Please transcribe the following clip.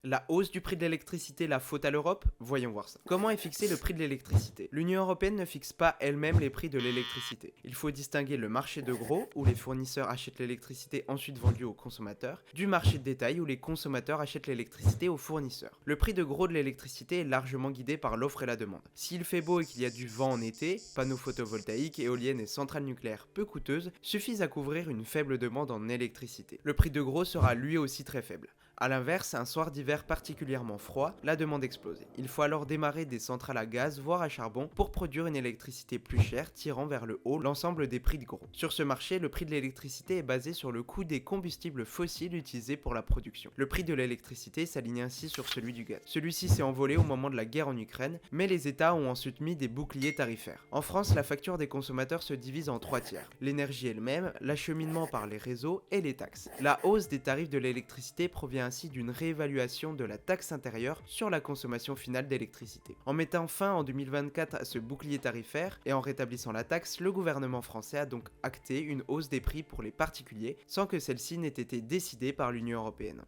La hausse du prix de l'électricité, la faute à l'Europe? Voyons voir ça. Comment est fixé le prix de l'électricité? L'Union européenne ne fixe pas elle-même les prix de l'électricité. Il faut distinguer le marché de gros, où les fournisseurs achètent l'électricité ensuite vendue aux consommateurs, du marché de détail, où les consommateurs achètent l'électricité aux fournisseurs. Le prix de gros de l'électricité est largement guidé par l'offre et la demande. S'il fait beau et qu'il y a du vent en été, panneaux photovoltaïques, éoliennes et centrales nucléaires peu coûteuses suffisent à couvrir une faible demande en électricité. Le prix de gros sera lui aussi très faible. A l'inverse, un soir d'hiver particulièrement froid, la demande explose. Il faut alors démarrer des centrales à gaz, voire à charbon, pour produire une électricité plus chère, tirant vers le haut l'ensemble des prix de gros. Sur ce marché, le prix de l'électricité est basé sur le coût des combustibles fossiles utilisés pour la production. Le prix de l'électricité s'aligne ainsi sur celui du gaz. Celui-ci s'est envolé au moment de la guerre en Ukraine, mais les États ont ensuite mis des boucliers tarifaires. En France, la facture des consommateurs se divise en trois tiers. L'énergie elle-même, l'acheminement par les réseaux et les taxes. La hausse des tarifs de l'électricité provient ainsi d'une réévaluation de la taxe intérieure sur la consommation finale d'électricité. En mettant fin en 2024 à ce bouclier tarifaire et en rétablissant la taxe, le gouvernement français a donc acté une hausse des prix pour les particuliers sans que celle-ci n'ait été décidée par l'Union européenne.